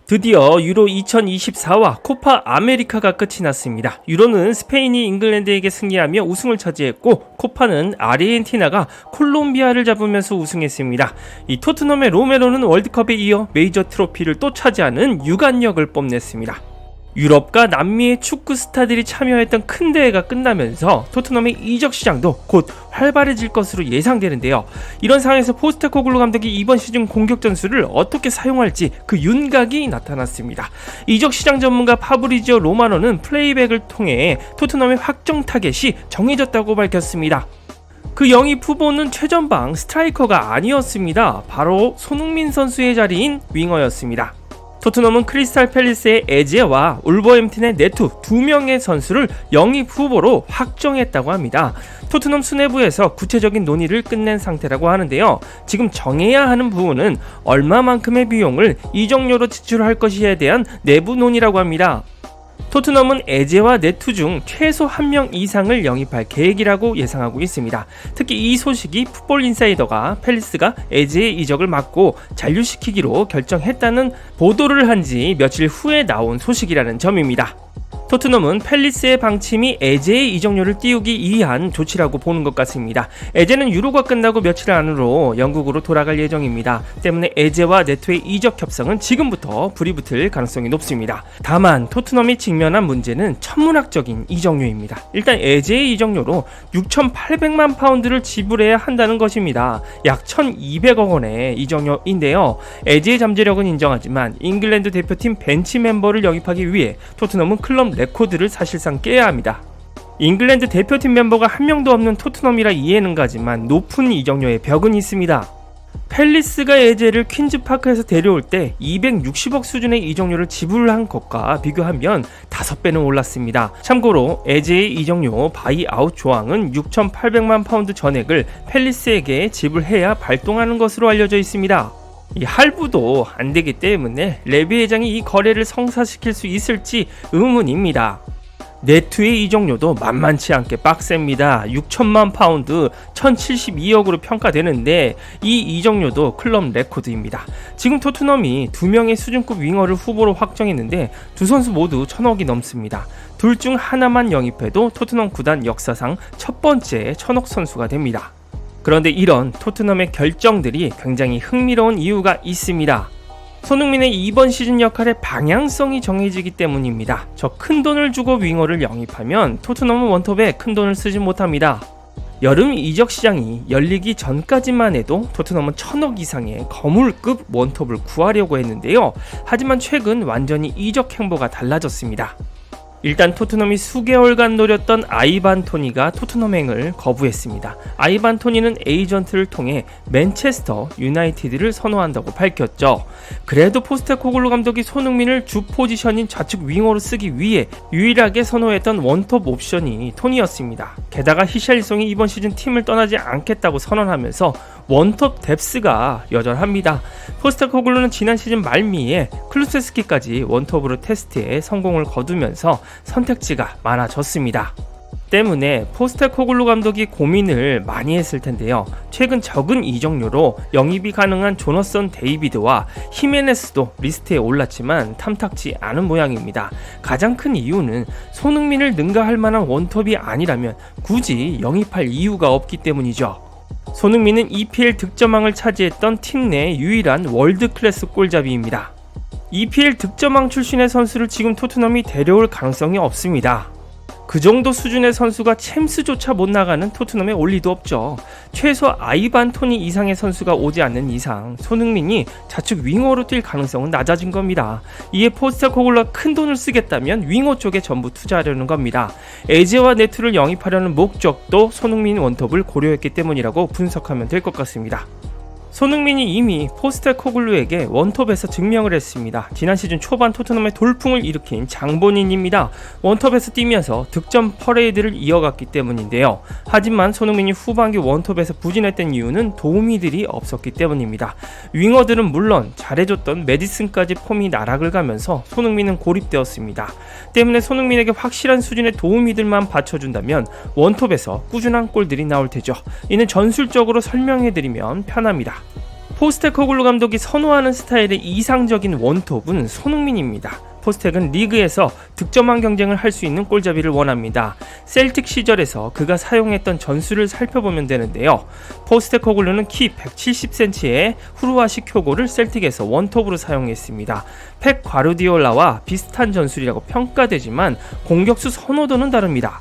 드디어 유로 2024와 코파 아메리카가 끝이 났습니다. 유로는 스페인이 잉글랜드에게 승리하며 우승을 차지했고, 코파는 아르헨티나가 콜롬비아를 잡으면서 우승했습니다. 이 토트넘의 로메로는 월드컵에 이어 메이저 트로피를 또 차지하는 유관력을 뽐냈습니다. 유럽과 남미의 축구 스타들이 참여했던 큰 대회가 끝나면서 토트넘의 이적 시장도 곧 활발해질 것으로 예상되는데요. 이런 상황에서 포스테코글루 감독이 이번 시즌 공격 전술을 어떻게 사용할지 그 윤곽이 나타났습니다. 이적 시장 전문가 파브리지오 로마노는 플레이백을 통해 토트넘의 확정 타겟이 정해졌다고 밝혔습니다. 그 영입 후보는 최전방 스트라이커가 아니었습니다. 바로 손흥민 선수의 자리인 윙어였습니다. 토트넘은 크리스탈 팰리스의 에제와 울버햄튼의 네투 두 명의 선수를 영입 후보로 확정했다고 합니다. 토트넘 수뇌부에서 구체적인 논의를 끝낸 상태라고 하는데요. 지금 정해야 하는 부분은 얼마만큼의 비용을 이적료로 지출할 것이에 대한 내부 논의라고 합니다. 토트넘은 에제와 네투 중 최소 1명 이상을 영입할 계획이라고 예상하고 있습니다. 특히 이 소식이 풋볼 인사이더가 팰리스가 에제의 이적을 막고 잔류시키기로 결정했다는 보도를 한 지 며칠 후에 나온 소식이라는 점입니다. 토트넘은 팰리스의 방침이 에제의 이적료를 띄우기 위한 조치라고 보는 것 같습니다. 에제는 유로가 끝나고 며칠 안으로 영국으로 돌아갈 예정입니다. 때문에 에제와 네토의 이적 협상은 지금부터 불이 붙을 가능성이 높습니다. 다만 토트넘이 직면한 문제는 천문학적인 이적료입니다. 일단 에제의 이적료로 6,800만 파운드를 지불해야 한다는 것입니다. 약 1,200억 원의 이적료인데요. 에제의 잠재력은 인정하지만 잉글랜드 대표팀 벤치 멤버를 영입하기 위해 토트넘은 클럽 레코드를 사실상 깨야 합니다. 잉글랜드 대표팀 멤버가 한 명도 없는 토트넘이라 이해는 가지만 높은 이적료의 벽은 있습니다. 팰리스가 에제를 퀸즈파크에서 데려올 때 260억 수준의 이적료를 지불한 것과 비교하면 5배는 올랐습니다. 참고로 에제의 이적료 바이아웃 조항은 6,800만 파운드 전액을 팰리스에게 지불해야 발동하는 것으로 알려져 있습니다. 이 할부도 안 되기 때문에 레비 회장이 이 거래를 성사시킬 수 있을지 의문입니다. 네투의 이적료도 만만치 않게 빡셉니다. 6천만 파운드 1072억으로 평가되는데 이 이적료도 클럽 레코드입니다. 지금 토트넘이 2명의 수준급 윙어를 후보로 확정했는데 두 선수 모두 1,000억이 넘습니다. 둘 중 하나만 영입해도 토트넘 구단 역사상 첫 번째 1,000억 선수가 됩니다. 그런데 이런 토트넘의 결정들이 굉장히 흥미로운 이유가 있습니다. 손흥민의 이번 시즌 역할의 방향성이 정해지기 때문입니다. 저 큰 돈을 주고 윙어를 영입하면 토트넘은 원톱에 큰 돈을 쓰지 못합니다. 여름 이적 시장이 열리기 전까지만 해도 토트넘은 1,000억 이상의 거물급 원톱을 구하려고 했는데요. 하지만 최근 완전히 이적 행보가 달라졌습니다. 일단 토트넘이 수개월간 노렸던 아이반 토니가 토트넘행을 거부했습니다. 아이반 토니는 에이전트를 통해 맨체스터 유나이티드를 선호한다고 밝혔죠. 그래도 포스테코글루 감독이 손흥민을 주 포지션인 좌측 윙어로 쓰기 위해 유일하게 선호했던 원톱 옵션이 토니였습니다. 게다가 히샬리송이 이번 시즌 팀을 떠나지 않겠다고 선언하면서 원톱 뎁스가 여전합니다. 포스테코글루는 지난 시즌 말미에 클루세스키까지 원톱으로 테스트에 성공을 거두면서 선택지가 많아졌습니다. 때문에 포스테코글루 감독이 고민을 많이 했을 텐데요. 최근 적은 이적료로 영입이 가능한 조너선 데이비드와 히메네스도 리스트에 올랐지만 탐탁지 않은 모양입니다. 가장 큰 이유는 손흥민을 능가할 만한 원톱이 아니라면 굳이 영입할 이유가 없기 때문이죠. 손흥민은 EPL 득점왕을 차지했던 팀 내 유일한 월드클래스 골잡이입니다. EPL 득점왕 출신의 선수를 지금 토트넘이 데려올 가능성이 없습니다. 그 정도 수준의 선수가 챔스조차 못 나가는 토트넘에 올 리도 없죠. 최소 아이반 토니 이상의 선수가 오지 않는 이상 손흥민이 좌측 윙어로 뛸 가능성은 낮아진 겁니다. 이에 포스테코글루가 큰 돈을 쓰겠다면 윙어 쪽에 전부 투자하려는 겁니다. 에제와 네투를 영입하려는 목적도 손흥민 원톱을 고려했기 때문이라고 분석하면 될 것 같습니다. 손흥민이 이미 포스테코글루에게 원톱에서 증명을 했습니다. 지난 시즌 초반 토트넘의 돌풍을 일으킨 장본인입니다. 원톱에서 뛰면서 득점 퍼레이드를 이어갔기 때문인데요. 하지만 손흥민이 후반기 원톱에서 부진했던 이유는 도우미들이 없었기 때문입니다. 윙어들은 물론 잘해줬던 메디슨까지 폼이 나락을 가면서 손흥민은 고립되었습니다. 때문에 손흥민에게 확실한 수준의 도우미들만 받쳐준다면 원톱에서 꾸준한 골들이 나올 테죠. 이는 전술적으로 설명해드리면 편합니다. 포스테코글루 감독이 선호하는 스타일의 이상적인 원톱은 손흥민입니다. 포스텍은 리그에서 득점왕 경쟁을 할 수 있는 골잡이를 원합니다. 셀틱 시절에서 그가 사용했던 전술을 살펴보면 되는데요. 포스테코글루는 키 170cm의 후루아식 효고를 셀틱에서 원톱으로 사용했습니다. 펩 과르디올라와 비슷한 전술이라고 평가되지만 공격수 선호도는 다릅니다.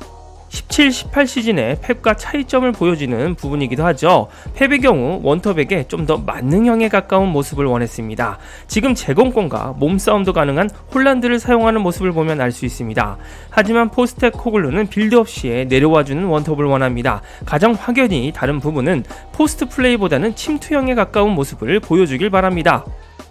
17-18 시즌에 펩과 차이점을 보여주는 부분이기도 하죠. 펩의 경우 원톱에게 좀 더 만능형에 가까운 모습을 원했습니다. 지금 제공권과 몸싸움도 가능한 홀란드를 사용하는 모습을 보면 알 수 있습니다. 하지만 포스테코글루는 빌드업 시에 내려와주는 원톱을 원합니다. 가장 확연히 다른 부분은 포스트 플레이보다는 침투형에 가까운 모습을 보여주길 바랍니다.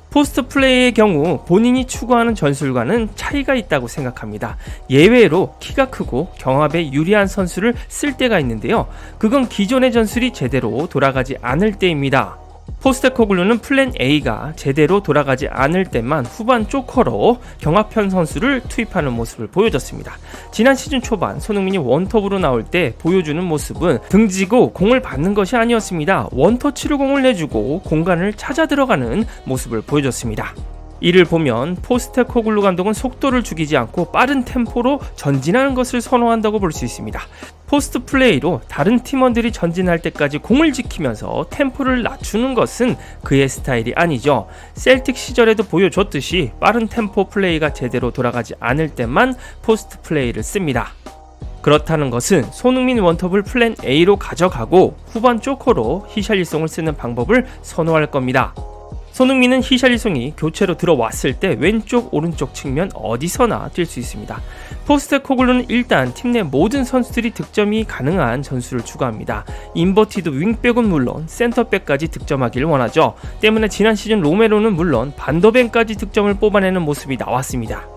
포스트 플레이의 경우 본인이 추구하는 전술과는 차이가 있다고 생각합니다. 예외로 키가 크고 경합에 유리한 선수를 쓸 때가 있는데요. 그건 기존의 전술이 제대로 돌아가지 않을 때입니다. 포스테코글루는 플랜 A가 제대로 돌아가지 않을 때만 후반 조커로 경합형 선수를 투입하는 모습을 보여줬습니다. 지난 시즌 초반 손흥민이 원톱으로 나올 때 보여주는 모습은 등지고 공을 받는 것이 아니었습니다. 원터치로 공을 내주고 공간을 찾아 들어가는 모습을 보여줬습니다. 이를 보면 포스테코글루 감독은 속도를 죽이지 않고 빠른 템포로 전진하는 것을 선호한다고 볼 수 있습니다. 포스트 플레이로 다른 팀원들이 전진할 때까지 공을 지키면서 템포를 낮추는 것은 그의 스타일이 아니죠. 셀틱 시절에도 보여줬듯이 빠른 템포 플레이가 제대로 돌아가지 않을 때만 포스트 플레이를 씁니다. 그렇다는 것은 손흥민 원톱을 플랜 A로 가져가고 후반 조커로 히샬리송을 쓰는 방법을 선호할 겁니다. 손흥민은 히샬리송이 교체로 들어왔을 때 왼쪽 오른쪽 측면 어디서나 뛸 수 있습니다. 포스테코글루는 일단 팀 내 모든 선수들이 득점이 가능한 전술을 추구합니다. 인버티드 윙백은 물론 센터백까지 득점하기를 원하죠. 때문에 지난 시즌 로메로는 물론 반더벤까지 득점을 뽑아내는 모습이 나왔습니다.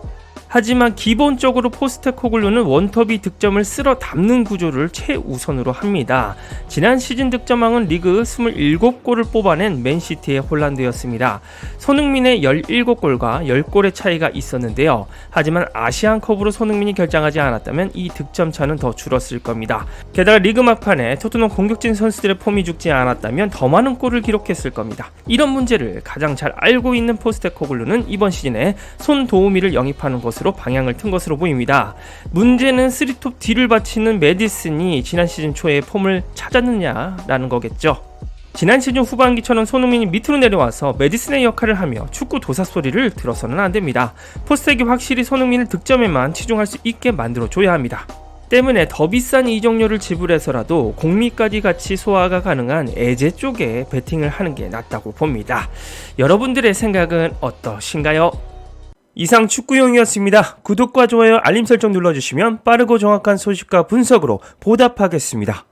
하지만 기본적으로 포스테코글루는 원톱이 득점을 쓸어 담는 구조를 최우선으로 합니다. 지난 시즌 득점왕은 리그 27골을 뽑아낸 맨시티의 홀란드였습니다. 손흥민의 17골과 10골의 차이가 있었는데요. 하지만 아시안컵으로 손흥민이 결장하지 않았다면 이 득점 차는 더 줄었을 겁니다. 게다가 리그 막판에 토트넘 공격진 선수들의 폼이 죽지 않았다면 더 많은 골을 기록했을 겁니다. 이런 문제를 가장 잘 알고 있는 포스테코글루는 이번 시즌에 손 도우미를 영입하는 것으로 방향을 튼 것으로 보입니다. 문제는 3톱 뒤를 바치는 메디슨이 지난 시즌 초에 폼을 찾았느냐라는 거겠죠. 지난 시즌 후반기처럼 손흥민이 밑으로 내려와서 메디슨의 역할을 하며 축구 도사 소리를 들어서는 안됩니다. 포스텍이 확실히 손흥민을 득점에만 치중할 수 있게 만들어줘야 합니다. 때문에 더 비싼 이적료를 지불해서라도 공미까지 같이 소화가 가능한 에제 쪽에 베팅을 하는 게 낫다고 봅니다. 여러분들의 생각은 어떠신가요? 이상 축구용이었습니다. 구독과 좋아요, 알림 설정 눌러주시면 빠르고 정확한 소식과 분석으로 보답하겠습니다.